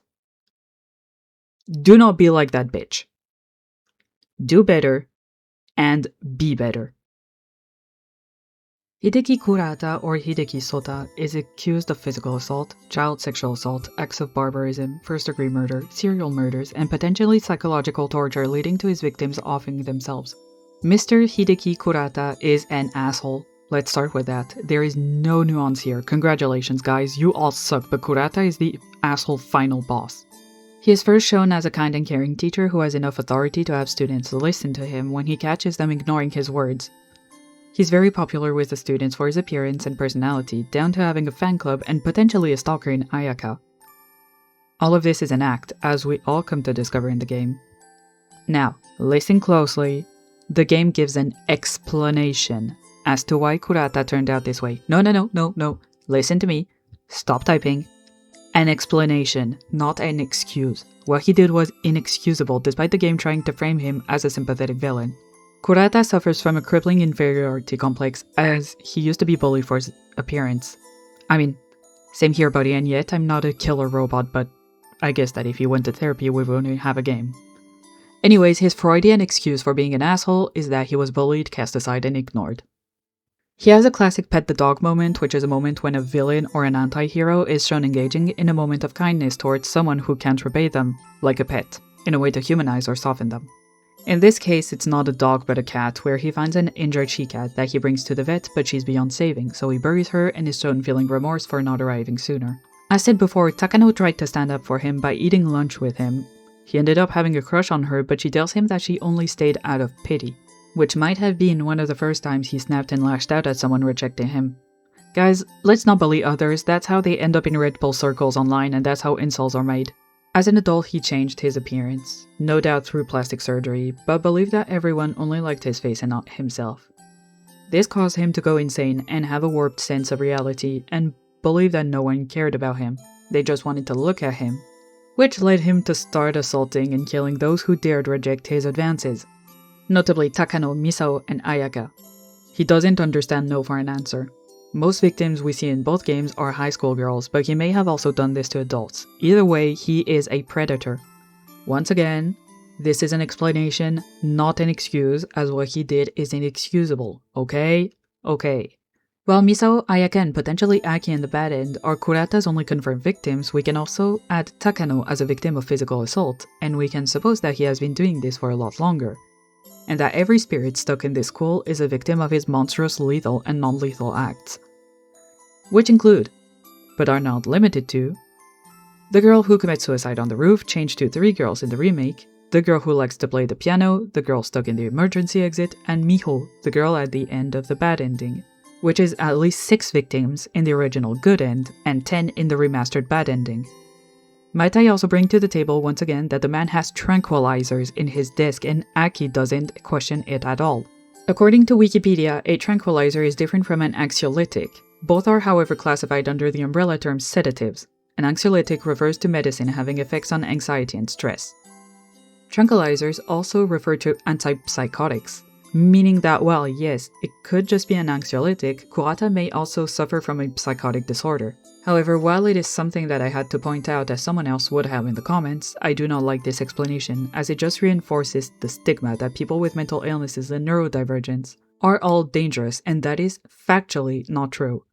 Do not be like that bitch. Do better, and be better. Hideki Kurata, or Hideki Sota, is accused of physical assault, child sexual assault, acts of barbarism, first-degree murder, serial murders, and potentially psychological torture leading to his victims offing themselves. Mr. Hideki Kurata is an asshole. Let's start with that. There is no nuance here. Congratulations, guys, you all suck, but Kurata is the asshole final boss. He is first shown as a kind and caring teacher who has enough authority to have students listen to him when he catches them ignoring his words. He's very popular with the students for his appearance and personality, down to having a fan club and potentially a stalker in Ayaka. All of this is an act, as we all come to discover in the game. Now, listen closely. The game gives an explanation as to why Kurata turned out this way. No. Listen to me. Stop typing. An explanation, not an excuse. What he did was inexcusable, despite the game trying to frame him as a sympathetic villain. Kurata suffers from a crippling inferiority complex, as he used to be bullied for his appearance. I mean, same here, buddy, and yet I'm not a killer robot, but I guess that if he went to therapy, we wouldn't have a game. Anyways, his Freudian excuse for being an asshole is that he was bullied, cast aside, and ignored. He has a classic pet the dog moment, which is a moment when a villain or an anti-hero is shown engaging in a moment of kindness towards someone who can't repay them, like a pet, in a way to humanize or soften them. In this case, it's not a dog but a cat, where he finds an injured she-cat that he brings to the vet, but she's beyond saving, so he buries her and is shown feeling remorse for not arriving sooner. As said before, Takano tried to stand up for him by eating lunch with him. He ended up having a crush on her, but she tells him that she only stayed out of pity, which might have been one of the first times he snapped and lashed out at someone rejecting him. Guys, let's not bully others, that's how they end up in Red Bull circles online, and that's how insults are made. As an adult, he changed his appearance, no doubt through plastic surgery, but believed that everyone only liked his face and not himself. This caused him to go insane and have a warped sense of reality, and believe that no one cared about him. They just wanted to look at him, which led him to start assaulting and killing those who dared reject his advances, notably Takano, Misao, and Ayaka. He doesn't understand no for an answer. Most victims we see in both games are high school girls, but he may have also done this to adults. Either way, he is a predator. Once again, this is an explanation, not an excuse, as what he did is inexcusable, okay? Okay. While Misao, Ayaka, and potentially Aki in the bad end are Kurata's only confirmed victims, we can also add Takano as a victim of physical assault, and we can suppose that he has been doing this for a lot longer, and that every spirit stuck in this school is a victim of his monstrous lethal and non-lethal acts. Which include, but are not limited to, the girl who commits suicide on the roof, changed to 3 girls in the remake, the girl who likes to play the piano, the girl stuck in the emergency exit, and Miho, the girl at the end of the bad ending, which is at least 6 victims in the original good end and 10 in the remastered bad ending. Might I also bring to the table once again that the man has tranquilizers in his desk and Aki doesn't question it at all. According to Wikipedia, a tranquilizer is different from an anxiolytic. Both are however classified under the umbrella term sedatives. An anxiolytic refers to medicine having effects on anxiety and stress. Tranquilizers also refer to antipsychotics, meaning that while yes, it could just be an anxiolytic, Kurata may also suffer from a psychotic disorder. However, while it is something that I had to point out as someone else would have in the comments, I do not like this explanation, as it just reinforces the stigma that people with mental illnesses and neurodivergence are all dangerous, and that is factually not true.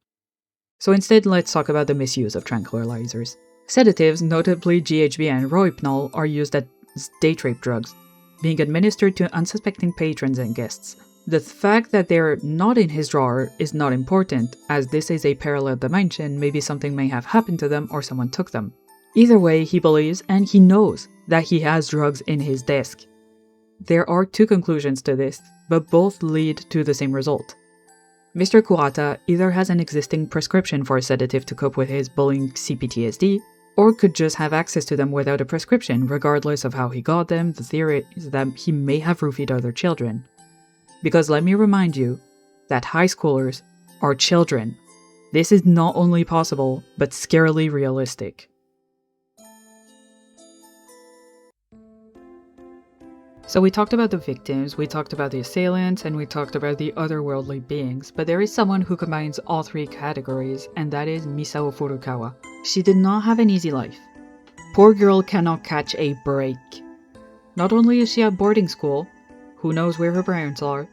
So instead, let's talk about the misuse of tranquilizers. Sedatives, notably GHB and Rohypnol, are used as date rape drugs, being administered to unsuspecting patrons and guests. The fact that they're not in his drawer is not important, as this is a parallel dimension, maybe something may have happened to them or someone took them. Either way, he believes and he knows that he has drugs in his desk. There are 2 conclusions to this, but both lead to the same result. Mr. Kurata either has an existing prescription for a sedative to cope with his bullying CPTSD, or could just have access to them without a prescription, regardless of how he got them. The theory is that he may have roofied other children. Because let me remind you that high schoolers are children. This is not only possible, but scarily realistic. So we talked about the victims, we talked about the assailants, and we talked about the otherworldly beings, but there is someone who combines all 3 categories, and that is Misao Furukawa. She did not have an easy life. Poor girl cannot catch a break. Not only is she at boarding school, who knows where her parents are,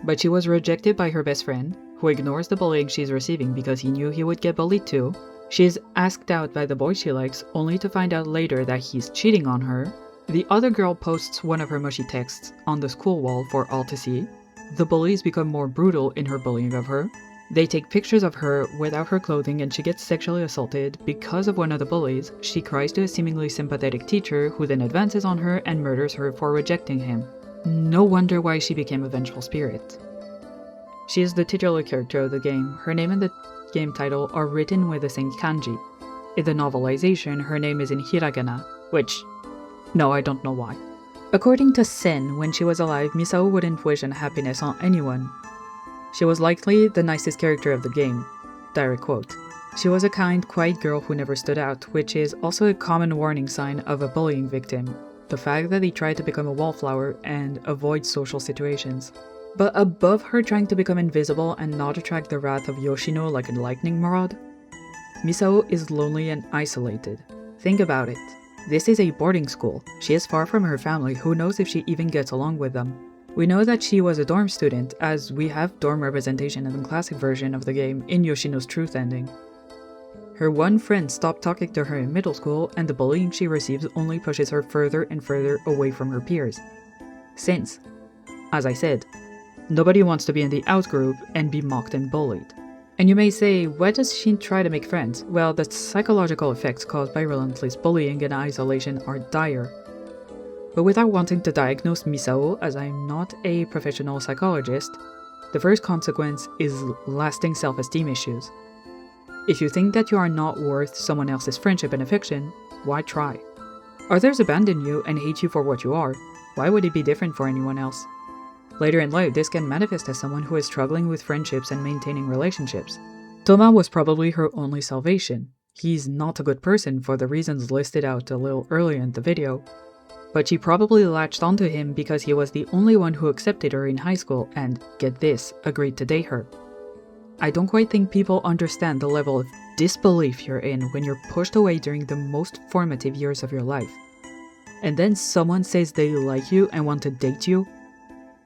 but she was rejected by her best friend, who ignores the bullying she's receiving because he knew he would get bullied too. She is asked out by the boy she likes, only to find out later that he's cheating on her. The other girl posts one of her mushy texts on the school wall for all to see. The bullies become more brutal in her bullying of her. They take pictures of her without her clothing and she gets sexually assaulted. Because of one of the bullies, she cries to a seemingly sympathetic teacher who then advances on her and murders her for rejecting him. No wonder why she became a vengeful spirit. She is the titular character of the game. Her name and the game title are written with the same kanji. In the novelization, her name is in hiragana, which... no, I don't know why. According to Sen, when she was alive, Misao wouldn't wish unhappiness on anyone. She was likely the nicest character of the game. Direct quote. She was a kind, quiet girl who never stood out, which is also a common warning sign of a bullying victim. The fact that they tried to become a wallflower and avoid social situations. But above her trying to become invisible and not attract the wrath of Yoshino like a lightning rod, Misao is lonely and isolated. Think about it. This is a boarding school. She is far from her family, who knows if she even gets along with them. We know that she was a dorm student, as we have dorm representation in the classic version of the game in Yoshino's truth ending. Her one friend stopped talking to her in middle school, and the bullying she receives only pushes her further and further away from her peers. Since, as I said, nobody wants to be in the out-group and be mocked and bullied. And you may say, why does she try to make friends? Well, the psychological effects caused by relentless bullying and isolation are dire. But without wanting to diagnose Misao, as I'm not a professional psychologist, the first consequence is lasting self-esteem issues. If you think that you are not worth someone else's friendship and affection, why try? Others abandon you and hate you for what you are. Why would it be different for anyone else? Later in life, this can manifest as someone who is struggling with friendships and maintaining relationships. Toma was probably her only salvation. He's not a good person for the reasons listed out a little earlier in the video. but she probably latched onto him because he was the only one who accepted her in high school and, get this, agreed to date her. I don't quite think people understand the level of disbelief you're in when you're pushed away during the most formative years of your life. And then someone says they like you and want to date you?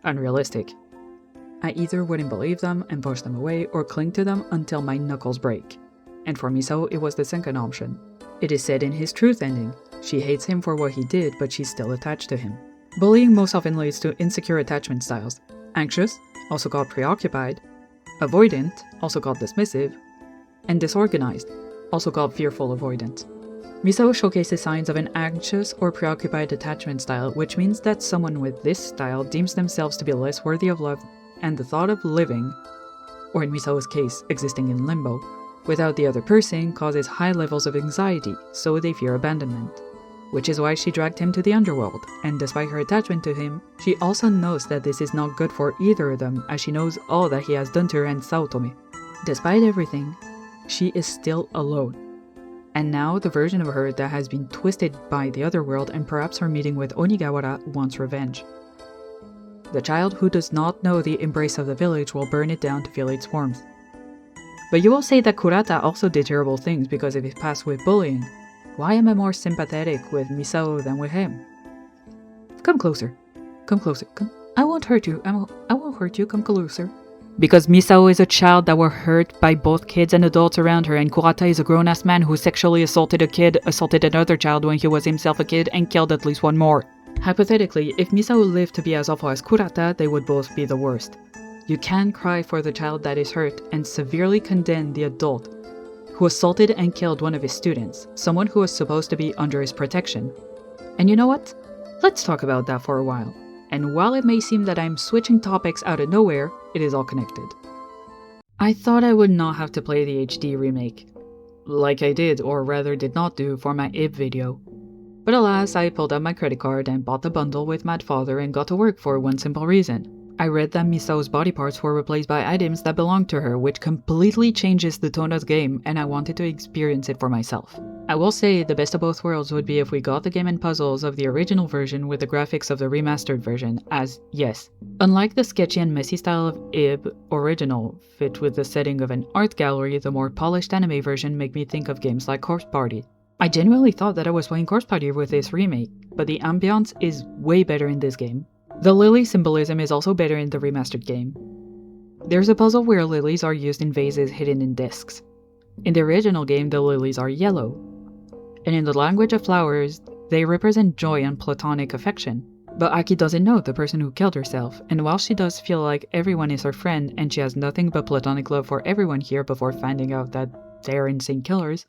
Unrealistic. I either wouldn't believe them and push them away or cling to them until my knuckles break. And for Misao, it was the second option. It is said in his truth ending, she hates him for what he did, but she's still attached to him. Bullying most often leads to insecure attachment styles. Anxious, also called preoccupied, avoidant, also called dismissive, and disorganized, also called fearful avoidant. Misao showcases signs of an anxious or preoccupied attachment style, which means that someone with this style deems themselves to be less worthy of love, and the thought of living, or in Misao's case, existing in limbo, without the other person causes high levels of anxiety, so they fear abandonment. Which is why she dragged him to the underworld, and despite her attachment to him, she also knows that this is not good for either of them, as she knows all that he has done to her and Saotome. Despite everything, she is still alone. And now the version of her that has been twisted by the other world and perhaps her meeting with Onigawara wants revenge. The child who does not know the embrace of the village will burn it down to feel its warmth. But you will say that Kurata also did terrible things because of his past with bullying. Why am I more sympathetic with Misao than with him? Come closer. Come closer. I won't hurt you. I won't hurt you. Come closer. Because Misao is a child that were hurt by both kids and adults around her, and Kurata is a grown-ass man who sexually assaulted a kid, assaulted another child when he was himself a kid, and killed at least one more. Hypothetically, if Misao lived to be as awful as Kurata, they would both be the worst. You can cry for the child that is hurt and severely condemn the adult who assaulted and killed one of his students, someone who was supposed to be under his protection. And you know what? Let's talk about that for a while. And while it may seem that I'm switching topics out of nowhere, it is all connected. I thought I would not have to play the HD remake, like I did, or rather did not do, for my IB video. But alas, I pulled out my credit card and bought the bundle with Mad Father and got to work for one simple reason. I read that Misao's body parts were replaced by items that belonged to her, which completely changes the tone of the game, and I wanted to experience it for myself. I will say the best of both worlds would be if we got the game and puzzles of the original version with the graphics of the remastered version, as, yes, unlike the sketchy and messy style of IB original, fit with the setting of an art gallery, the more polished anime version make me think of games like Corpse Party. I genuinely thought that I was playing Corpse Party with this remake, but the ambiance is way better in this game. The lily symbolism is also better in the remastered game. There's a puzzle where lilies are used in vases hidden in discs. In the original game, the lilies are yellow. And in the language of flowers, they represent joy and platonic affection. But Aki doesn't know the person who killed herself, and while she does feel like everyone is her friend and she has nothing but platonic love for everyone here before finding out that they're insane killers,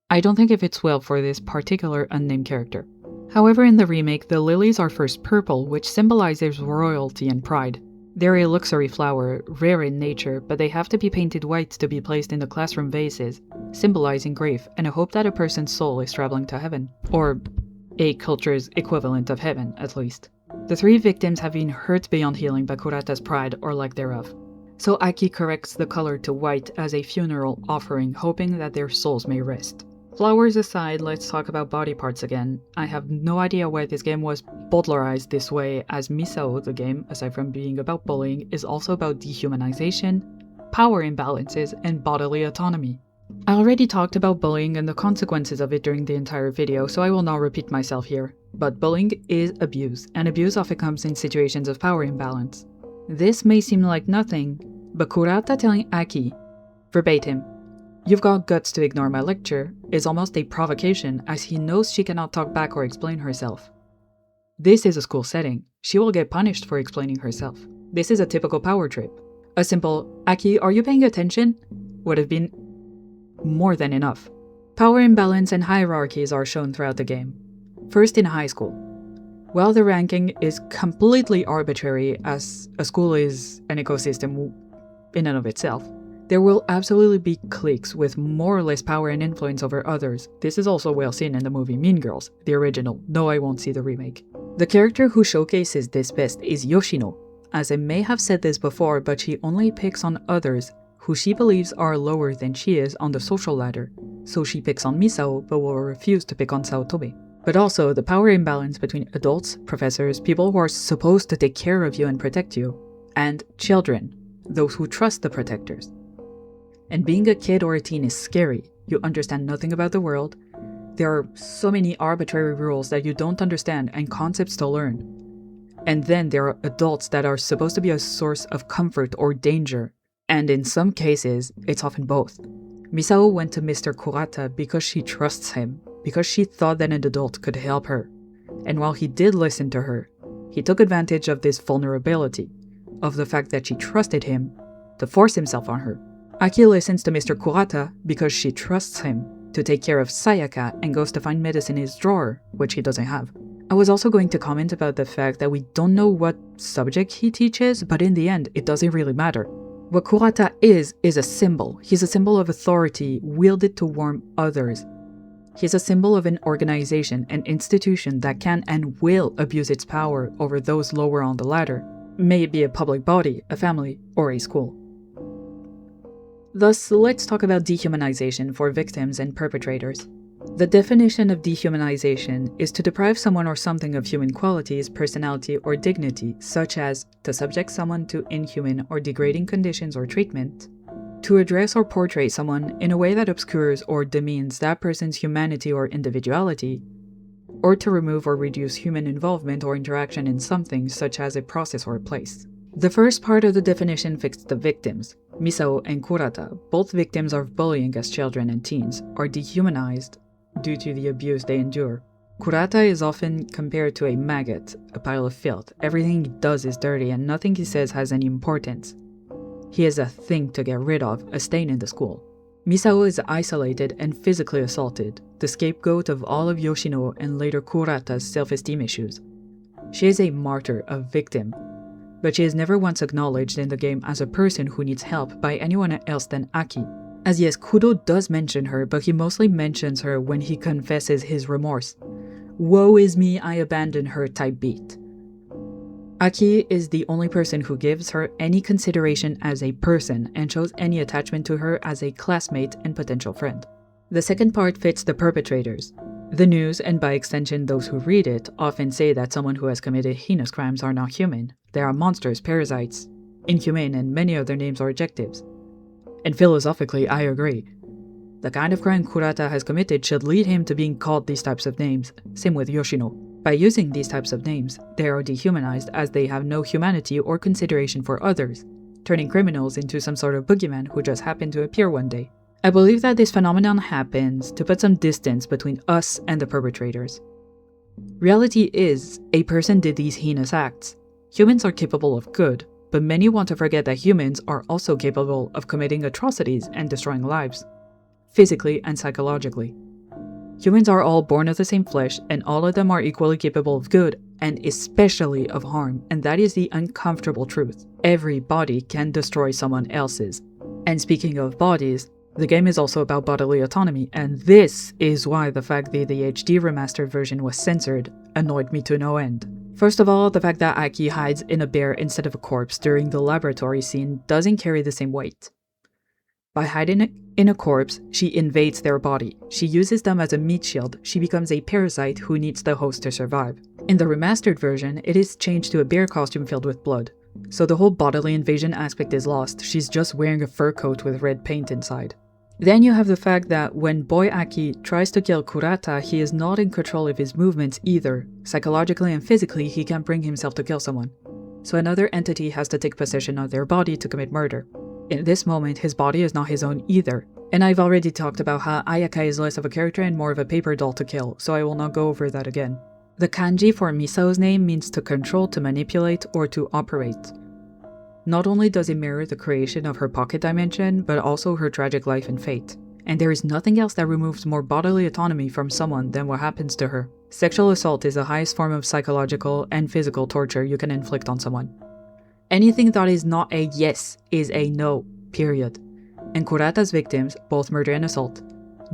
I don't think it fits well for this particular unnamed character. However, in the remake, the lilies are first purple, which symbolizes royalty and pride. They're a luxury flower, rare in nature, but they have to be painted white to be placed in the classroom vases, symbolizing grief and a hope that a person's soul is traveling to heaven. Or a culture's equivalent of heaven, at least. The three victims have been hurt beyond healing by Kurata's pride or lack thereof. So Aki corrects the color to white as a funeral offering, hoping that their souls may rest. Flowers aside, let's talk about body parts again. I have no idea why this game was bowdlerized this way, as Misao, the game, aside from being about bullying, is also about dehumanization, power imbalances, and bodily autonomy. I already talked about bullying and the consequences of it during the entire video, so I will not repeat myself here. But bullying is abuse, and abuse often comes in situations of power imbalance. This may seem like nothing, but Kurata telling Aki, verbatim, "You've got guts to ignore my lecture," is almost a provocation, as he knows she cannot talk back or explain herself. This is a school setting. She will get punished for explaining herself. This is a typical power trip. A simple, "Aki, are you paying attention?" would have been more than enough. Power imbalance and hierarchies are shown throughout the game. First in high school. While the ranking is completely arbitrary, as a school is an ecosystem in and of itself, there will absolutely be cliques with more or less power and influence over others. This is also well seen in the movie Mean Girls, the original, though I won't see the remake. The character who showcases this best is Yoshino, as I may have said this before, but she only picks on others who she believes are lower than she is on the social ladder, so she picks on Misao but will refuse to pick on Saotome. but also the power imbalance between adults, professors, people who are supposed to take care of you and protect you, and children, those who trust the protectors. And being a kid or a teen is scary. You understand nothing about the world. There are so many arbitrary rules that you don't understand and concepts to learn. And then there are adults that are supposed to be a source of comfort or danger. And in some cases, it's often both. Misao went to Mr. Kurata because she trusts him, because she thought that an adult could help her. And while he did listen to her, he took advantage of this vulnerability, of the fact that she trusted him, to force himself on her. Aki listens to Mr. Kurata because she trusts him to take care of Sayaka and goes to find medicine in his drawer, which he doesn't have. I was also going to comment about the fact that we don't know what subject he teaches, but in the end, it doesn't really matter. What Kurata is a symbol. He's a symbol of authority wielded to warn others. He's a symbol of an organization, an institution that can and will abuse its power over those lower on the ladder, may it be a public body, a family, or a school. Thus, let's talk about dehumanization for victims and perpetrators. The definition of dehumanization is to deprive someone or something of human qualities, personality, or dignity, such as to subject someone to inhuman or degrading conditions or treatment, to address or portray someone in a way that obscures or demeans that person's humanity or individuality, or to remove or reduce human involvement or interaction in something such as a process or a place. The first part of the definition fixes the victims. Misao and Kurata, both victims of bullying as children and teens, are dehumanized due to the abuse they endure. Kurata is often compared to a maggot, a pile of filth. Everything he does is dirty and nothing he says has any importance. He is a thing to get rid of, a stain in the school. Misao is isolated and physically assaulted, the scapegoat of all of Yoshino and later Kurata's self-esteem issues. She is a martyr, a victim, but she is never once acknowledged in the game as a person who needs help by anyone else than Aki. As yes, Kudo does mention her, but he mostly mentions her when he confesses his remorse. Woe is me, I abandoned her type beat. Aki is the only person who gives her any consideration as a person and shows any attachment to her as a classmate and potential friend. The second part fits the perpetrators. The news, and by extension those who read it, often say that someone who has committed heinous crimes are not human. They are monsters, parasites, inhumane, and many other names or adjectives. And philosophically, I agree. The kind of crime Kurata has committed should lead him to being called these types of names. Same with Yoshino. By using these types of names, they are dehumanized as they have no humanity or consideration for others, turning criminals into some sort of boogeyman who just happened to appear one day. I believe that this phenomenon happens to put some distance between us and the perpetrators. Reality is, a person did these heinous acts. Humans are capable of good, but many want to forget that humans are also capable of committing atrocities and destroying lives, physically and psychologically. Humans are all born of the same flesh, and all of them are equally capable of good, and especially of harm, and that is the uncomfortable truth. Every body can destroy someone else's. And speaking of bodies, the game is also about bodily autonomy, and this is why the fact that the HD remastered version was censored annoyed me to no end. First of all, the fact that Aki hides in a bear instead of a corpse during the laboratory scene doesn't carry the same weight. By hiding in a corpse, she invades their body. She uses them as a meat shield. She becomes a parasite who needs the host to survive. In the remastered version, it is changed to a bear costume filled with blood. So the whole bodily invasion aspect is lost. She's just wearing a fur coat with red paint inside. Then you have the fact that when boy Aki tries to kill Kurata, he is not in control of his movements either. Psychologically and physically, he can't bring himself to kill someone. So another entity has to take possession of their body to commit murder. In this moment, his body is not his own either. And I've already talked about how Ayaka is less of a character and more of a paper doll to kill, so I will not go over that again. The kanji for Misao's name means to control, to manipulate, or to operate. Not only does it mirror the creation of her pocket dimension, but also her tragic life and fate. And there is nothing else that removes more bodily autonomy from someone than what happens to her. Sexual assault is the highest form of psychological and physical torture you can inflict on someone. Anything that is not a yes is a no, period. And Kurata's victims, both murder and assault,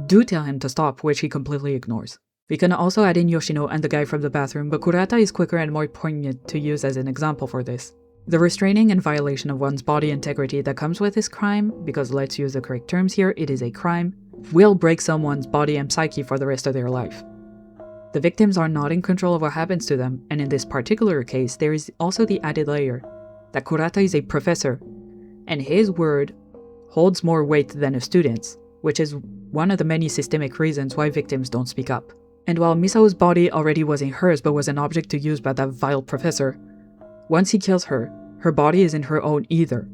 do tell him to stop, which he completely ignores. We can also add in Yoshino and the guy from the bathroom, but Kurata is quicker and more poignant to use as an example for this. The restraining and violation of one's body integrity that comes with this crime, because let's use the correct terms here, it is a crime, will break someone's body and psyche for the rest of their life. The victims are not in control of what happens to them, and in this particular case, there is also the added layer that Kurata is a professor, and his word holds more weight than a student's, which is one of the many systemic reasons why victims don't speak up. And while Misao's body already wasn't hers but was an object to use by that vile professor, once he kills her, her body isn't her own either.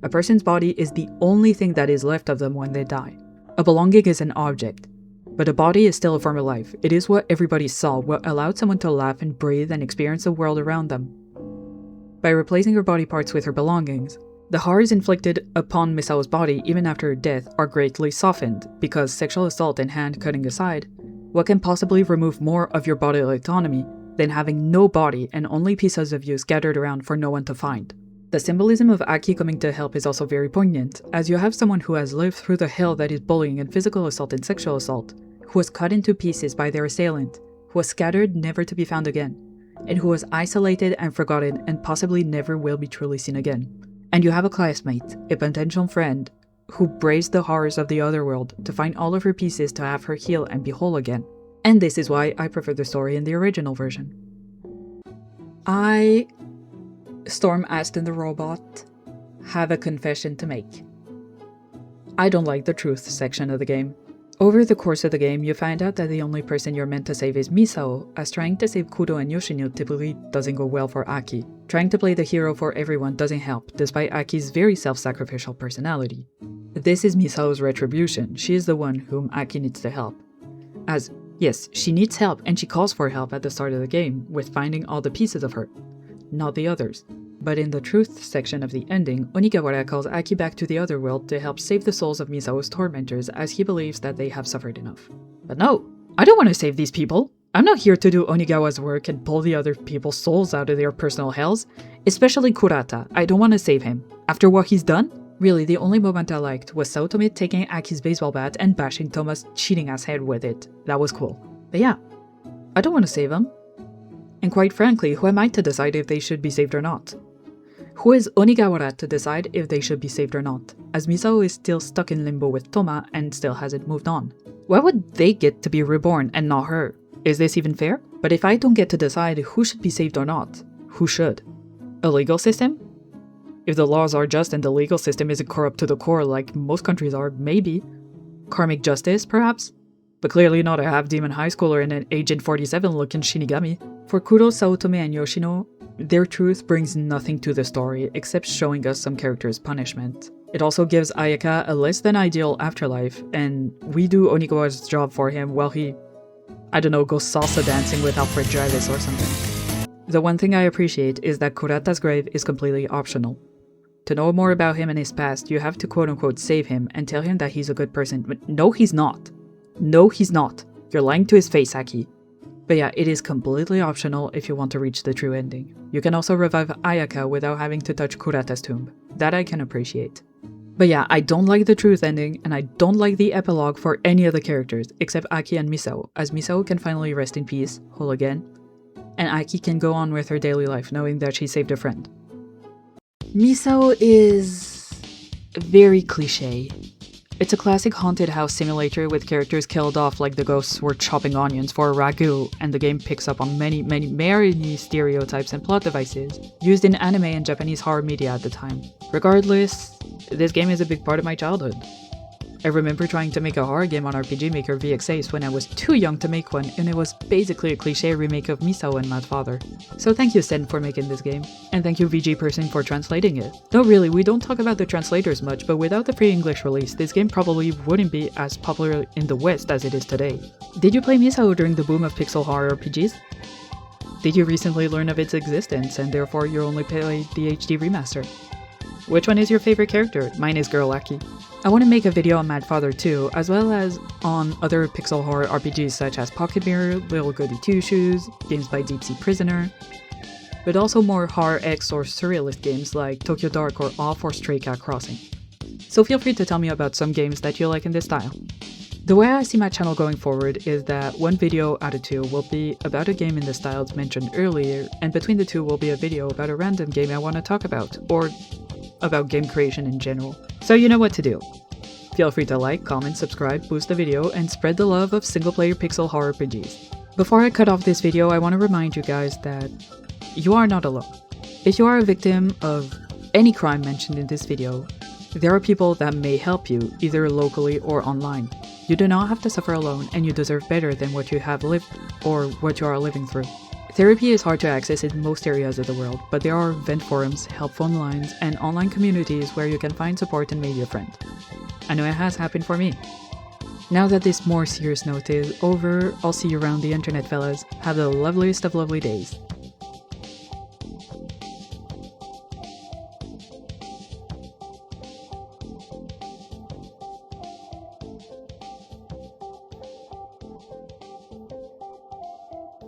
A person's body is the only thing that is left of them when they die. A belonging is an object, but a body is still a form of life. It is what everybody saw, what allowed someone to laugh and breathe and experience the world around them. By replacing her body parts with her belongings, the horrors inflicted upon Misao's body even after her death are greatly softened, because sexual assault and hand-cutting aside, what can possibly remove more of your bodily autonomy than having no body and only pieces of you scattered around for no one to find? The symbolism of Aki coming to help is also very poignant, as you have someone who has lived through the hell that is bullying and physical assault and sexual assault, who was cut into pieces by their assailant, who was scattered never to be found again, and who was isolated and forgotten and possibly never will be truly seen again. And you have a classmate, a potential friend, who braves the horrors of the other world to find all of her pieces to have her heal and be whole again. And this is why I prefer the story in the original version. I, StormTheRobot, have a confession to make. I don't like the truth section of the game. Over the course of the game, you find out that the only person you're meant to save is Misao, as trying to save Kuro and Yoshino typically doesn't go well for Aki. Trying to play the hero for everyone doesn't help, despite Aki's very self-sacrificial personality. This is Misao's retribution. She is the one whom Aki needs to help. As, yes, she needs help, and she calls for help at the start of the game, with finding all the pieces of her, not the others. But in the truth section of the ending, Onigawara calls Aki back to the other world to help save the souls of Misao's tormentors, as he believes that they have suffered enough. But no, I don't want to save these people. I'm not here to do Onigawa's work and pull the other people's souls out of their personal hells, especially Kurata. I don't want to save him. After what he's done? Really, the only moment I liked was Saotome taking Aki's baseball bat and bashing Toma's cheating ass head with it. That was cool. But yeah, I don't want to save him. And quite frankly, who am I to decide if they should be saved or not? Who is Onigawara to decide if they should be saved or not, as Misao is still stuck in limbo with Toma and still hasn't moved on? Why would they get to be reborn and not her? Is this even fair? But if I don't get to decide who should be saved or not, who should? A legal system? If the laws are just and the legal system isn't corrupt to the core like most countries are, maybe. Karmic justice, perhaps? But clearly not a half-demon high schooler and an Agent 47-looking Shinigami. For Kuro, Saotome, and Yoshino, their truth brings nothing to the story except showing us some characters' punishment. It also gives Ayaka a less than ideal afterlife, and we do Onigawara's job for him while he, I don't know, goes salsa dancing with Alfred Jarvis or something. The one thing I appreciate is that Kurata's grave is completely optional. To know more about him and his past, you have to quote-unquote save him and tell him that he's a good person. But no, he's not. No, he's not. You're lying to his face, Aki. But yeah, it is completely optional if you want to reach the true ending. You can also revive Ayaka without having to touch Kurata's tomb. That I can appreciate. But yeah, I don't like the truth ending, and I don't like the epilogue for any of the characters, except Aki and Misao, as Misao can finally rest in peace, whole again, and Aki can go on with her daily life knowing that she saved a friend. Misao is very cliché. It's a classic haunted house simulator with characters killed off like the ghosts were chopping onions for a ragu, and the game picks up on many stereotypes and plot devices used in anime and Japanese horror media at the time. Regardless, this game is a big part of my childhood. I remember trying to make a horror game on RPG Maker VX8 when I was too young to make one, and it was basically a cliché remake of Misao and Mad Father. So thank you Sen for making this game, and thank you VG Person for translating it. No really, we don't talk about the translators much, but without the free English release, this game probably wouldn't be as popular in the West as it is today. Did you play Misao during the boom of pixel horror RPGs? Did you recently learn of its existence and therefore you only played the HD remaster? Which one is your favorite character? Mine is Girl Aki. I want to make a video on Mad Father too, as well as on other pixel horror RPGs such as Pocket Mirror, Little Goody Two Shoes, games by Deep Sea Prisoner, but also more horror-esque or surrealist games like Tokyo Dark or Off or Stray Cat Crossing. So feel free to tell me about some games that you like in this style. The way I see my channel going forward is that one video out of two will be about a game in the styles mentioned earlier, and between the two will be a video about a random game I want to talk about, or about game creation in general. So you know what to do. Feel free to like, comment, subscribe, boost the video, and spread the love of single-player pixel horror RPGs. Before I cut off this video, I want to remind you guys that you are not alone. If you are a victim of any crime mentioned in this video, there are people that may help you, either locally or online. You do not have to suffer alone, and you deserve better than what you have lived or what you are living through. Therapy is hard to access in most areas of the world, but there are vent forums, help phone lines, and online communities where you can find support and maybe a friend. I know it has happened for me. Now that this more serious note is over, I'll see you around the internet, fellas. Have the loveliest of lovely days.